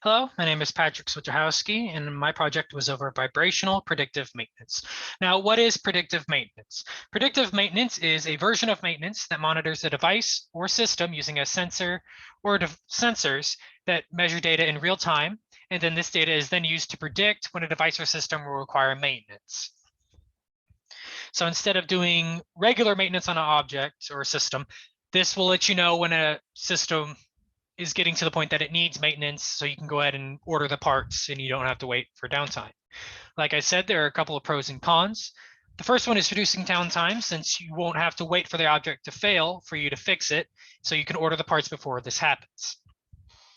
Hello, my name is Patrick Swiecichowski, and my project was over vibrational predictive maintenance. Now, what is predictive maintenance? Predictive maintenance is a version of maintenance that monitors a device or system using a sensor or sensors that measure data in real time, and then this data is then used to predict when a device or system will require maintenance. So instead of doing regular maintenance on an object or a system, this will let you know when a system is getting to the point that it needs maintenance, so you can go ahead and order the parts and you don't have to wait for downtime. Like I said, there are a couple of pros and cons. The first one is reducing downtime, since you won't have to wait for the object to fail for you to fix it, so you can order the parts before this happens.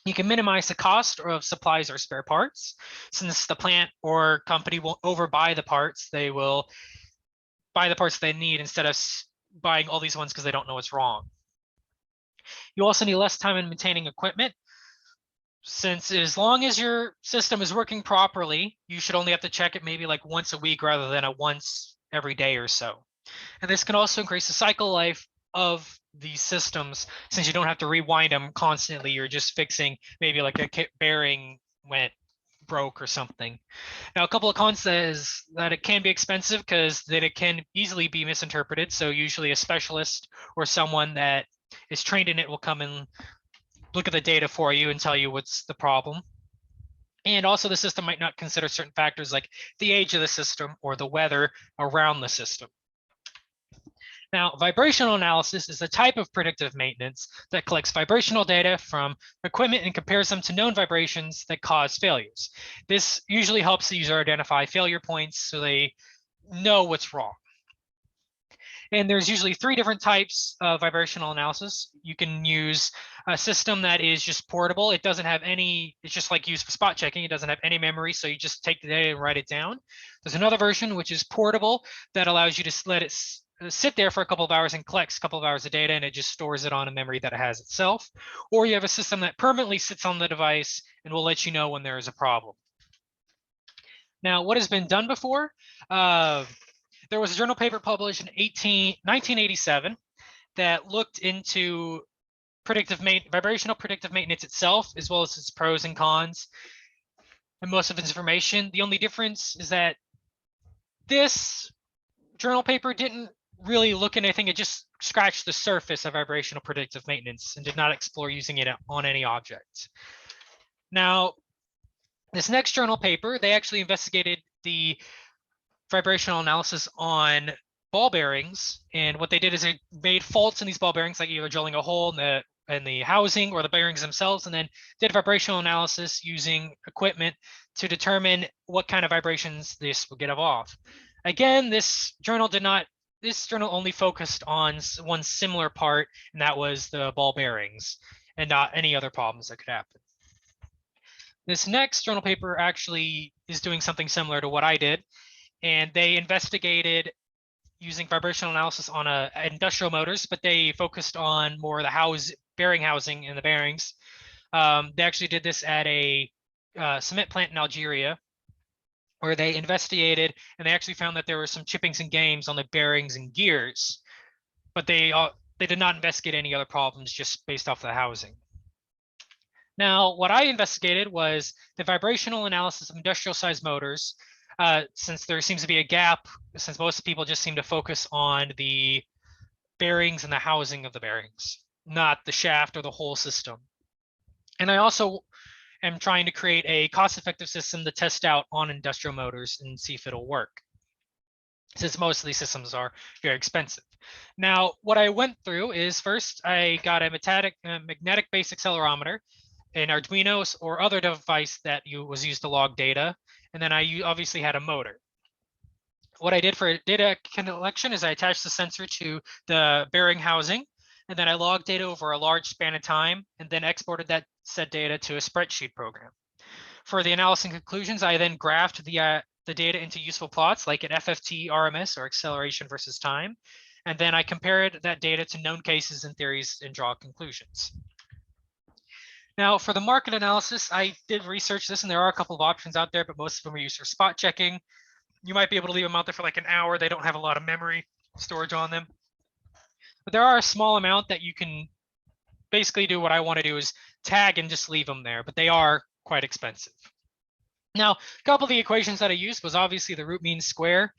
You can minimize the cost of supplies or spare parts. Since the plant or company won't overbuy the parts, they will buy the parts they need instead of buying all these ones because they don't know what's wrong. You also need less time in maintaining equipment, since as long as your system is working properly, you should only have to check it maybe like once a week rather than once every day or so. And this can also increase the cycle life of these systems, since you don't have to rewind them constantly. You're just fixing maybe like a bearing went broke or something. Now, a couple of cons is that it can be expensive because then it can easily be misinterpreted. So usually a specialist or someone that is trained in it will come and look at the data for you and tell you what's the problem. And also the system might not consider certain factors like the age of the system or the weather around the system. Now, vibrational analysis is a type of predictive maintenance that collects vibrational data from equipment and compares them to known vibrations that cause failures. This usually helps the user identify failure points so they know what's wrong. And there's usually 3 different types of vibrational analysis. You can use a system that is just portable. It doesn't have any, it's just like used for spot checking. It doesn't have any memory, so you just take the data and write it down. There's another version, which is portable, that allows you to let it sit there for a couple of hours and collects a couple of hours of data, and it just stores it on a memory that it has itself. Or you have a system that permanently sits on the device and will let you know when there is a problem. Now, what has been done before? There was a journal paper published in 1987 that looked into vibrational predictive maintenance itself, as well as its pros and cons, and most of its information. The only difference is that this journal paper didn't really look at anything. It just scratched the surface of vibrational predictive maintenance and did not explore using it on any object. Now, this next journal paper, they actually investigated the vibrational analysis on ball bearings, and what they did is they made faults in these ball bearings, like either drilling a hole in the housing or the bearings themselves, and then did vibrational analysis using equipment to determine what kind of vibrations this would get off. Again, this journal only focused on one similar part, and that was the ball bearings, and not any other problems that could happen. This next journal paper actually is doing something similar to what I did, and they investigated using vibrational analysis on industrial motors, but they focused on more the bearing housing and the bearings. They actually did this at a cement plant in Algeria, where they investigated, and they actually found that there were some chippings and games on the bearings and gears, but they did not investigate any other problems just based off the housing. Now, what I investigated was the vibrational analysis of industrial-sized motors, since there seems to be a gap, since most people just seem to focus on the bearings and the housing of the bearings, not the shaft or the whole system. And I also am trying to create a cost-effective system to test out on industrial motors and see if it'll work, since most of these systems are very expensive. Now, what I went through is first I got a magnetic-based accelerometer, an Arduino or other device that was used to log data, and then I obviously had a motor. What I did for data collection is I attached the sensor to the bearing housing, and then I logged data over a large span of time, and then exported that said data to a spreadsheet program. For the analysis and conclusions, I then graphed the data into useful plots like an FFT RMS, or acceleration versus time, and then I compared that data to known cases and theories and draw conclusions. Now, for the market analysis, I did research this, and there are a couple of options out there, but most of them are used for spot checking. You might be able to leave them out there for like an hour. They don't have a lot of memory storage on them. But there are a small amount that you can basically do. What I want to do is tag and just leave them there, but they are quite expensive. Now, a couple of the equations that I used was obviously the root mean square.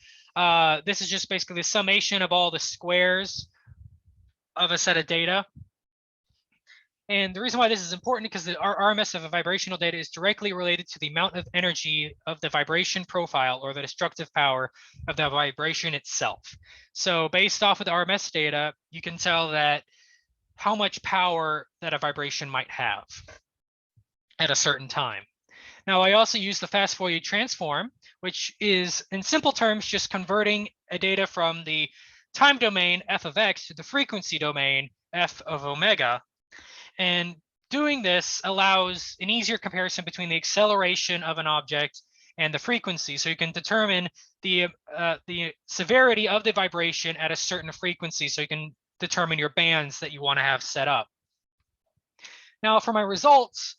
This is just basically the summation of all the squares of a set of data. And the reason why this is important because our RMS of a vibrational data is directly related to the amount of energy of the vibration profile or the destructive power of the vibration itself. So based off of the RMS data, you can tell that how much power that a vibration might have at a certain time. Now, I also use the fast Fourier transform, which is in simple terms, just converting a data from the time domain f of x to the frequency domain f of omega. And doing this allows an easier comparison between the acceleration of an object and the frequency. So you can determine the severity of the vibration at a certain frequency. So you can determine your bands that you want to have set up. Now for my results,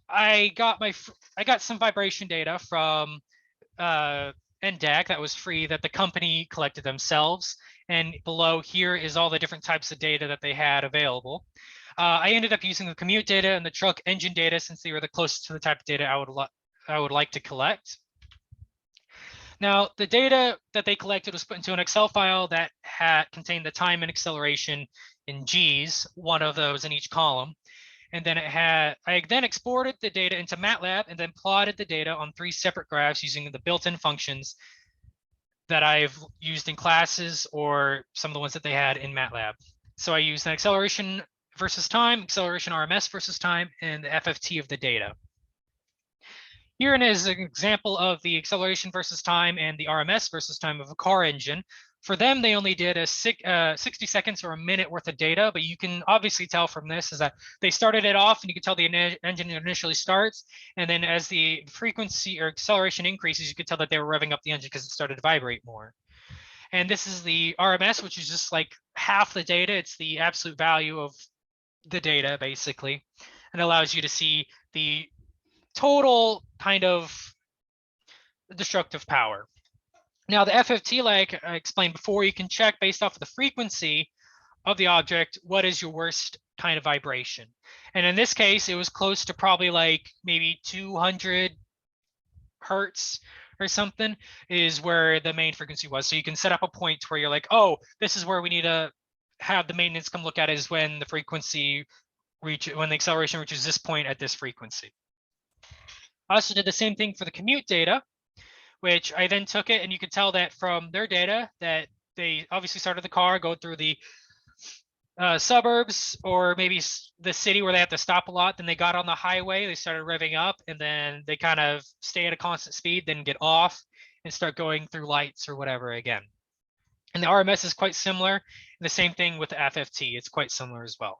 I got some vibration data from NDAC that was free that the company collected themselves. And below here is all the different types of data that they had available. I ended up using the commute data and the truck engine data since they were the closest to the type of data I would like to collect. Now, the data that they collected was put into an Excel file that contained the time and acceleration in G's, one of those in each column. And then I then exported the data into MATLAB and then plotted the data on 3 separate graphs using the built-in functions that I've used in classes or some of the ones that they had in MATLAB. So I used an acceleration versus time, acceleration RMS versus time, and the FFT of the data. Here is an example of the acceleration versus time and the RMS versus time of a car engine. For them, they only did a 60 seconds or a minute worth of data, but you can obviously tell from this is that they started it off and you can tell the engine initially starts. And then as the frequency or acceleration increases, you could tell that they were revving up the engine because it started to vibrate more. And this is the RMS, which is just like half the data. It's the absolute value of the data basically, and allows you to see the total kind of destructive power. Now the FFT, like I explained before, you can check based off of the frequency of the object, what is your worst kind of vibration. And in this case, it was close to probably like maybe 200 hertz or something is where the main frequency was. So you can set up a point where you're like, oh, this is where we need to have the maintenance come look at is when the frequency when the acceleration reaches this point at this frequency. I also did the same thing for the commute data, which I then took it and you could tell that from their data that they obviously started the car, go through the suburbs or maybe the city where they have to stop a lot. Then they got on the highway, they started revving up, and then they kind of stay at a constant speed, then get off and start going through lights or whatever again. And the RMS is quite similar. And the same thing with the FFT, it's quite similar as well.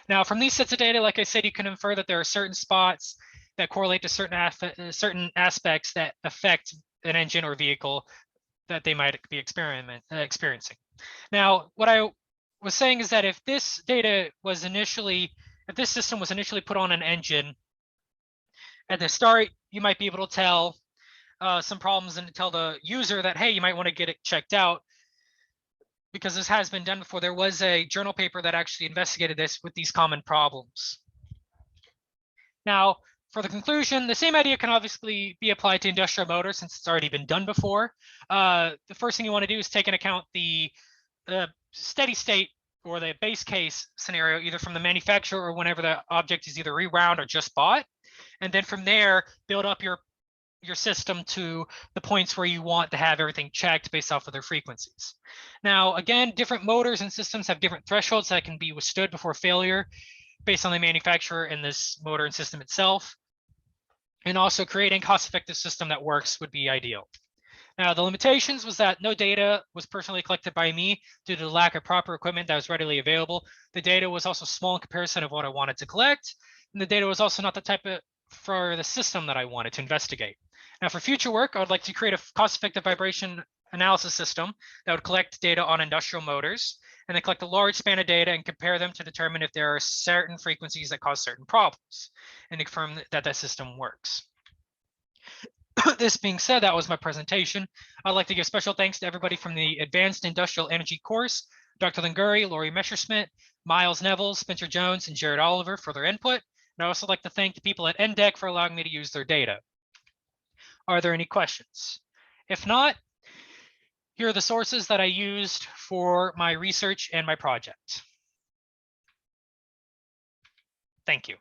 Now, from these sets of data, like I said, you can infer that there are certain spots that correlate to certain aspects that affect an engine or vehicle that they might be experiencing. Now, what I was saying is that if this data was initially, if this system was initially put on an engine at the start, you might be able to tell some problems and tell the user that, hey, you might want to get it checked out because this has been done before. There was a journal paper that actually investigated this with these common problems. Now, for the conclusion, the same idea can obviously be applied to industrial motors since it's already been done before. The first thing you want to do is take into account the steady state or the base case scenario, either from the manufacturer or whenever the object is either rewound or just bought. And then from there, build up your system to the points where you want to have everything checked based off of their frequencies. Now, again, different motors and systems have different thresholds that can be withstood before failure based on the manufacturer and this motor and system itself. And also creating a cost-effective system that works would be ideal. Now, the limitations was that no data was personally collected by me due to the lack of proper equipment that was readily available. The data was also small in comparison of what I wanted to collect. And the data was also not the type of for the system that I wanted to investigate. Now, for future work, I would like to create a cost-effective vibration analysis system that would collect data on industrial motors and then collect a large span of data and compare them to determine if there are certain frequencies that cause certain problems and confirm that that system works. This being said, that was my presentation. I'd like to give special thanks to everybody from the Advanced Industrial Energy course, Dr. Languri, Lori Messerschmidt, Miles Neville, Spencer Jones, and Jared Oliver for their input. And I also like to thank the people at NDEC for allowing me to use their data. Are there any questions? If not, here are the sources that I used for my research and my project. Thank you.